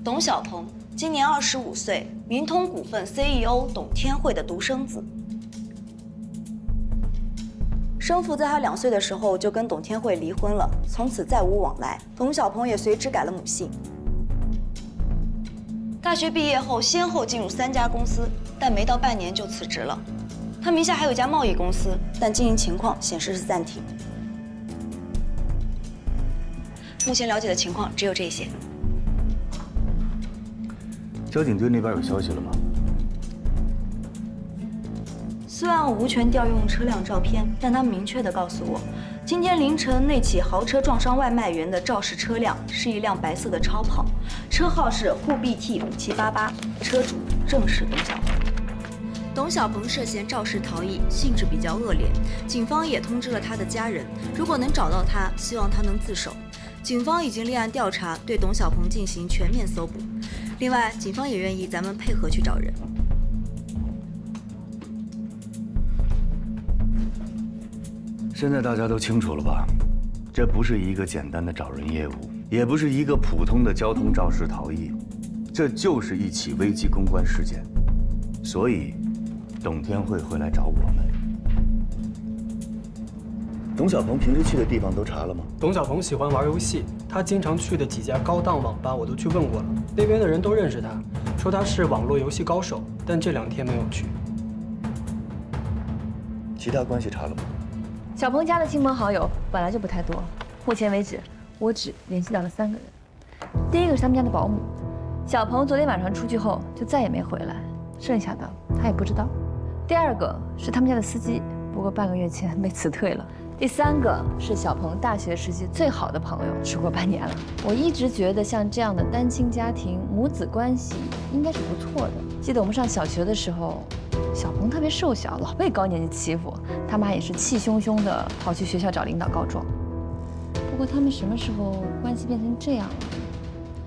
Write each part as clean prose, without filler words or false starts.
董小鹏，今年25岁，明通股份 CEO 董天惠的独生子。生父在他2岁的时候就跟董天惠离婚了，从此再无往来。董小鹏也随之改了母姓。大学毕业后，先后进入3家公司，但没到半年就辞职了。他名下还有一家贸易公司，但经营情况显示是暂停。目前了解的情况只有这些。交警队那边有消息了吗？虽然我无权调用车辆照片，但他们明确地告诉我，今天凌晨那起豪车撞伤外卖员的肇事车辆是一辆白色的超跑，车号是沪 BT5788，车主正是董小鹏。董小鹏涉嫌肇事逃逸，性质比较恶劣，警方也通知了他的家人，如果能找到他，希望他能自首。警方已经立案调查，对董小鹏进行全面搜捕。另外，警方也愿意咱们配合去找人。现在大家都清楚了吧？这不是一个简单的找人业务，也不是一个普通的交通肇事逃逸，这就是一起危机公关事件。所以，董天惠会来找我们。董小鹏平时去的地方都查了吗？董小鹏喜欢玩游戏，他经常去的几家高档网吧我都去问过了，那边的人都认识他，说他是网络游戏高手，但这2天没有去。其他关系查了吗？小鹏家的亲朋好友本来就不太多，目前为止，我只联系到了3个人。第一个是他们家的保姆，小鹏昨天晚上出去后就再也没回来，剩下的他也不知道。第2个是他们家的司机，不过半个月前被辞退了。第3个是小鹏大学时期最好的朋友，时过半年了。我一直觉得像这样的单亲家庭，母子关系应该是不错的。记得我们上小学的时候，小鹏特别瘦小，老被高年级欺负，他妈也是气汹汹的跑去学校找领导告状。不过他们什么时候关系变成这样了，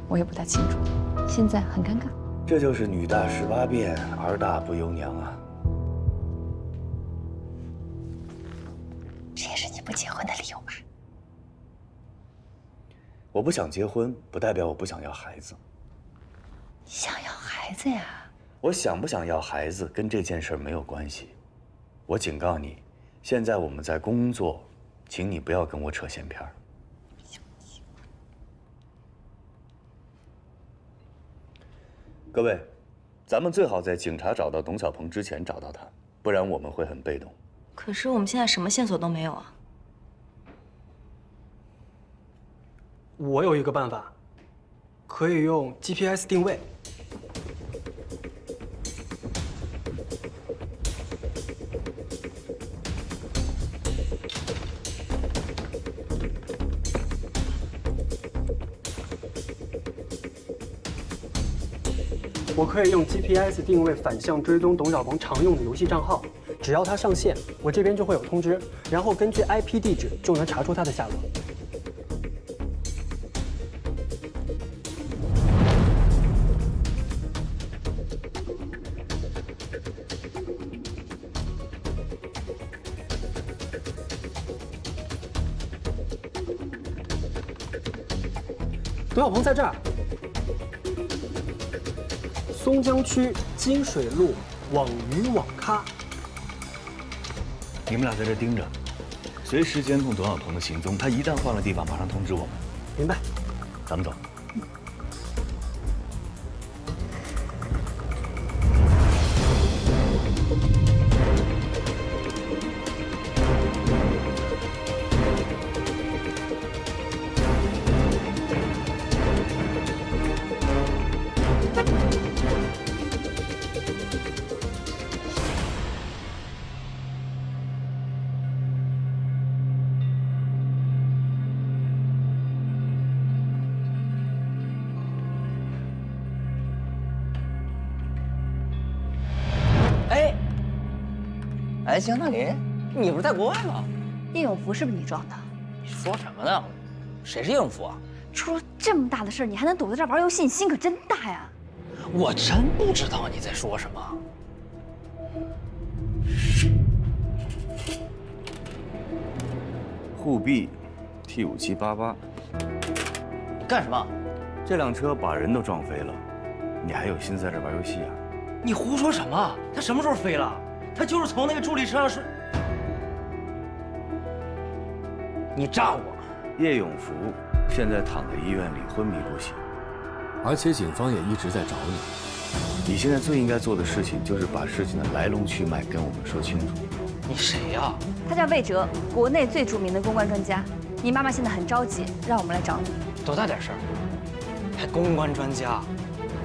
我也不太清楚。现在很尴尬。这就是女大18变，儿大不由娘啊！这也是你不结婚的理由吧？我不想结婚，不代表我不想要孩子。你想要孩子呀？我想不想要孩子跟这件事没有关系。我警告你，现在我们在工作，请你不要跟我扯闲篇儿。各位，咱们最好在警察找到董小鹏之前找到他，不然我们会很被动。可是我们现在什么线索都没有啊！我有一个办法，可以用 GPS 定位。我可以用 GPS 定位反向追踪董小鹏常用的游戏账号，只要他上线，我这边就会有通知，然后根据 IP 地址就能查出他的下落。董小鹏在这儿。松江区金水路网鱼网咖，你们俩在这盯着，随时监控董小鹏的行踪。他一旦换了地方，马上通知我们。明白。咱们走。哎，江大林，你不是在国外吗？叶永福是不是你撞的？你说什么呢？谁是叶永福啊？出了这么大的事儿，你还能躲在这儿玩游戏，你心可真大呀！我真不知道你在说什么。沪 B T5788，干什么？这辆车把人都撞飞了，你还有心在这玩游戏啊？你胡说什么？他什么时候飞了？他就是从那个助力车上睡。你诈我！叶永福现在躺在医院里昏迷不醒，而且警方也一直在找你。你现在最应该做的事情就是把事情的来龙去脉跟我们说清楚。你谁呀？他叫魏哲，国内最著名的公关专家。你妈妈现在很着急，让我们来找你。多大点事儿？还公关专家？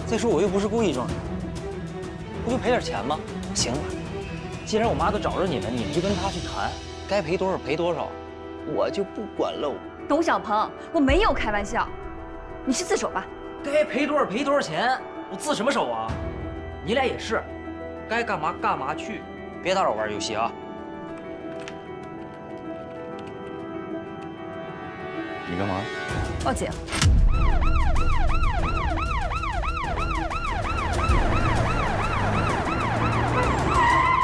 再说我又不是故意撞人，不就赔点钱吗？行了，既然我妈都找着你了，你们就跟她去谈，该赔多少赔多少，我就不管喽。董小鹏，我没有开玩笑，你去自首吧。该赔多少赔多少钱，我自什么手啊？你俩也是，该干嘛干嘛去，别打扰玩游戏啊！你干嘛？报警。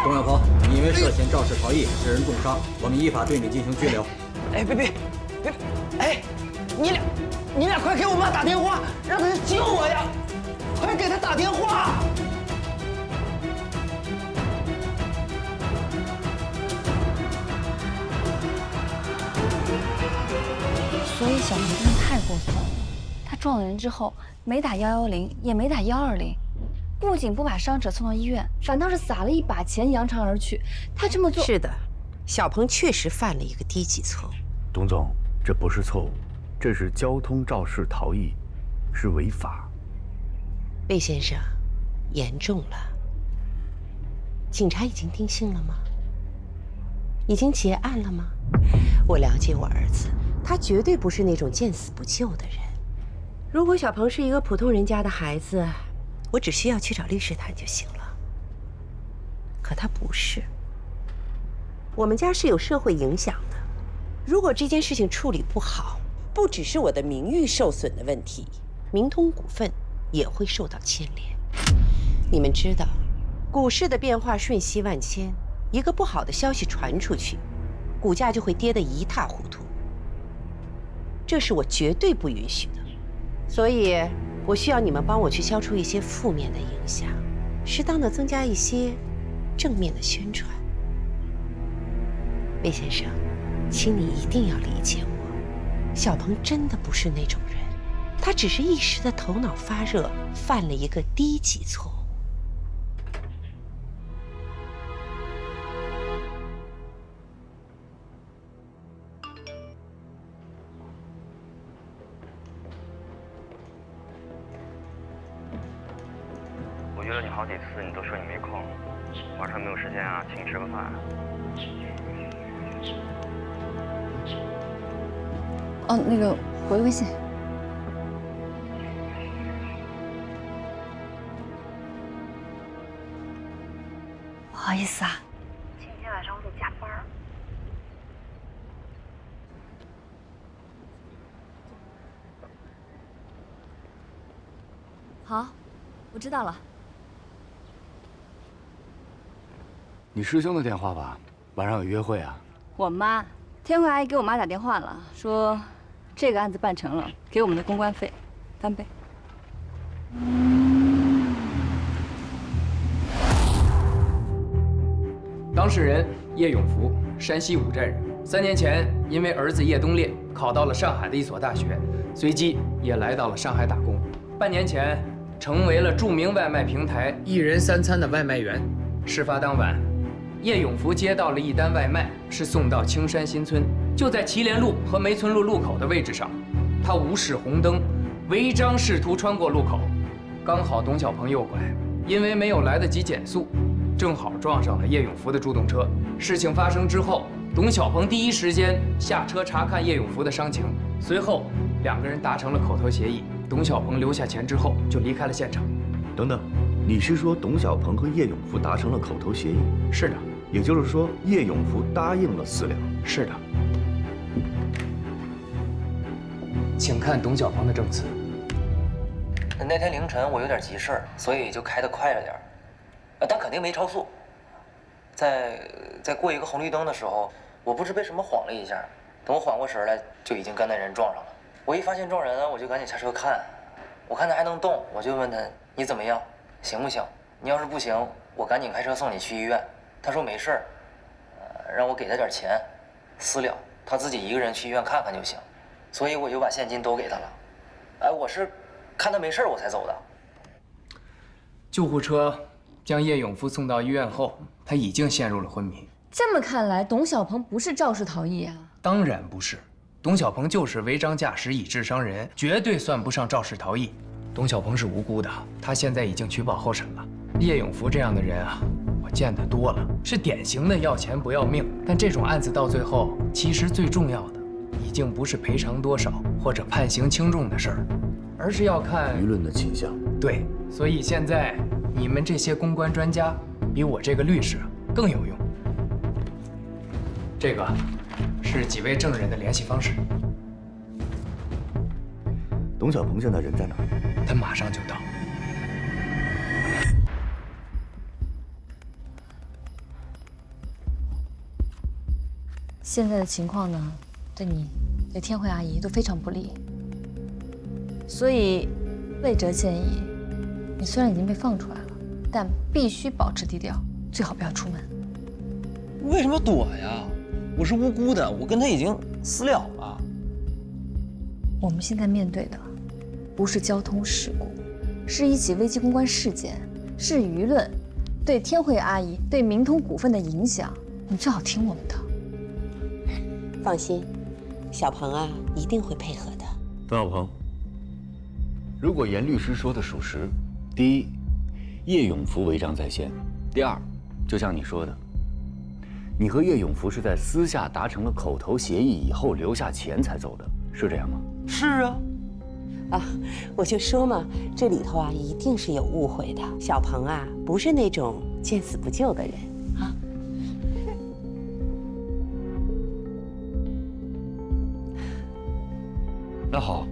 董小鹏，你因为涉嫌肇事逃逸致人重伤，我们依法对你进行拘留。哎，别！哎，你俩快给我妈打电话，让她救我呀！快给她打电话！所以小鹏真的太过分了，他撞了人之后没打110，也没打120，不仅不把伤者送到医院，反倒是撒了一把钱扬长而去。他这么做是的，小鹏确实犯了一个低级错误。董总，这不是错误，这是交通肇事逃逸，是违法。魏先生，严重了。警察已经定性了吗？已经结案了吗？我了解我儿子，他绝对不是那种见死不救的人。如果小鹏是一个普通人家的孩子，我只需要去找律师谈就行了。可他不是。我们家是有社会影响的，如果这件事情处理不好，不只是我的名誉受损的问题，明通股份也会受到牵连。你们知道，股市的变化瞬息万千，一个不好的消息传出去，股价就会跌得一塌糊涂。这是我绝对不允许的，所以我需要你们帮我去消除一些负面的影响，适当的增加一些正面的宣传。魏先生，请你一定要理解我，小鹏真的不是那种人，他只是一时的头脑发热，犯了一个低级错误。我约了你好几次，你都说你没空，晚上没有时间啊，请你吃个饭。哦，那个回微信。不好意思啊，今天晚上我得加班。好，我知道了。你师兄的电话吧？晚上有约会啊？我妈，天慧阿姨给我妈打电话了，说这个案子办成了，给我们的公关费翻倍。当事人叶永福，山西五寨人。3年前，因为儿子叶东烈考到了上海的一所大学，随即也来到了上海打工。半年前，成为了著名外卖平台“一人3餐”的外卖员。事发当晚，叶永福接到了一单外卖，是送到青山新村，就在祁连路和梅村路路口的位置上。他无视红灯，违章试图穿过路口，刚好董小鹏右拐，因为没有来得及减速，正好撞上了叶永福的助动车。事情发生之后，董小鹏第一时间下车查看叶永福的伤情，随后2个人达成了口头协议。董小鹏留下钱之后就离开了现场。等等，你是说董小鹏和叶永福达成了口头协议？是的。也就是说，叶永福答应了4两？是的。请看董小鹏的证词。那天凌晨我有点急事儿，所以就开得快了点儿，但肯定没超速。在过一个红绿灯的时候，我不知被什么晃了一下，等我缓过神来，就已经跟那人撞上了。我一发现撞人了，我就赶紧下车看，我看他还能动，我就问他你怎么样，行不行？你要是不行，我赶紧开车送你去医院。他说没事儿，让我给他点钱，私了，他自己一个人去医院看看就行。所以我就把现金都给他了。哎，我是看他没事儿我才走的。救护车将叶永福送到医院后，他已经陷入了昏迷。这么看来，董小鹏不是肇事逃逸啊？当然不是，董小鹏就是违章驾驶以致伤人，绝对算不上肇事逃逸。董小鹏是无辜的，他现在已经取保候审了。叶永福这样的人啊，我见得多了，是典型的要钱不要命。但这种案子到最后，其实最重要的，已经不是赔偿多少或者判刑轻重的事儿，而是要看舆论的倾向。对，所以现在你们这些公关专家，比我这个律师更有用。这个是几位证人的联系方式。董小鹏现在人在哪儿？他马上就到。现在的情况呢，对你、对天慧阿姨都非常不利，所以魏哲建议，你虽然已经被放出来了，但必须保持低调，最好不要出门。为什么要躲呀？我是无辜的，我跟他已经私了了。我们现在面对的不是交通事故，是一起危机公关事件，是舆论对天慧阿姨、对明通股份的影响。你最好听我们的。放心，小鹏啊，一定会配合的。董小鹏，如果严律师说的属实，第一，叶永福违章在先；第二，就像你说的，你和叶永福是在私下达成了口头协议以后留下钱才走的，是这样吗？是啊。啊，我就说嘛，这里头啊一定是有误会的。小鹏啊，不是那种见死不救的人啊。那好，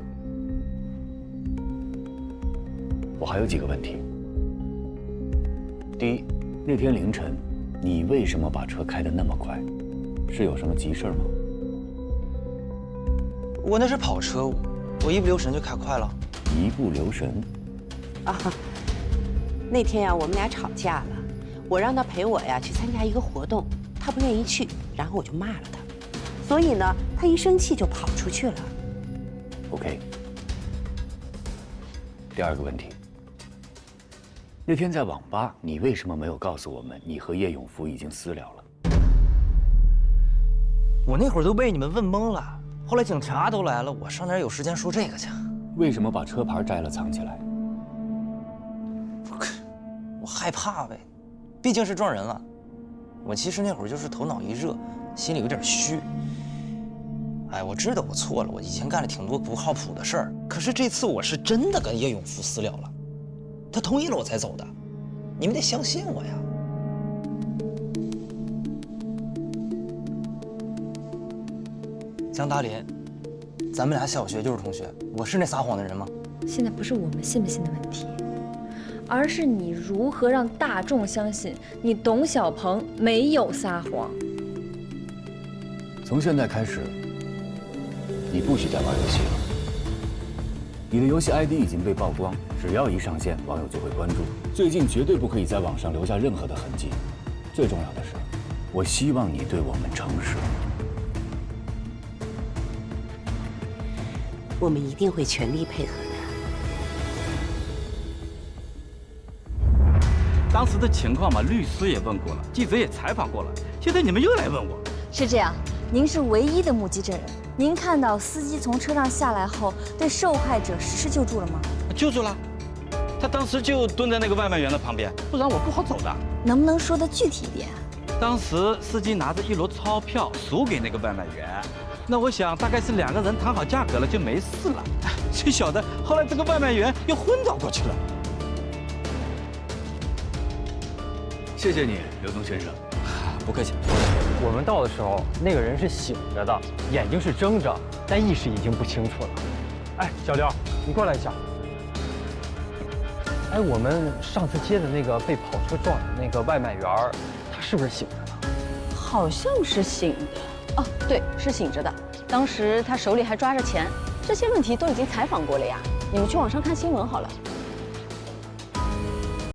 我还有几个问题。第一，那天凌晨，你为什么把车开得那么快？是有什么急事吗？我那是跑车，我一不留神就开快了。一不留神？啊，那天呀，我们俩吵架了，我让他陪我呀去参加一个活动，他不愿意去，然后我就骂了他，所以呢，他一生气就跑出去了。OK。第二个问题，那天在网吧，你为什么没有告诉我们你和叶永福已经私了了？我那会儿都被你们问懵了，后来警察都来了，我上哪有时间说这个去？为什么把车牌摘了藏起来？我害怕呗，毕竟是撞人了。我其实那会儿就是头脑一热，心里有点虚。哎，我知道我错了，我以前干了挺多不靠谱的事儿，可是这次我是真的跟叶永福私了了，他同意了我才走的，你们得相信我呀。江达林，咱们俩小学就是同学，我是那撒谎的人吗？现在不是我们信不信的问题，而是你如何让大众相信你董小鹏没有撒谎。从现在开始，你不许再玩游戏了。你的游戏 ID 已经被曝光，只要一上线，网友就会关注。最近绝对不可以在网上留下任何的痕迹。最重要的是，我希望你对我们诚实。我们一定会全力配合的。当时的情况嘛，律师也问过了，记者也采访过了，现在你们又来问我。是这样，您是唯一的目击证人，您看到司机从车上下来后对受害者实施救助了吗？救助了，他当时就蹲在那个外卖员的旁边，不然我不好走的。能不能说得具体一点？当时司机拿着一摞钞票数给那个外卖员。那我想大概是2个人谈好价格了就没事了，谁晓得后来这个外卖员又昏倒过去了。谢谢你，刘东先生。不客气。我们到的时候，那个人是醒着的，眼睛是睁着，但意识已经不清楚了。哎，小刘，你过来一下。哎，我们上次接的那个被跑车撞的那个外卖员，他是不是醒着呢？好像是醒的。哦，对，是醒着的。当时他手里还抓着钱，这些问题都已经采访过了呀。你们去网上看新闻好了。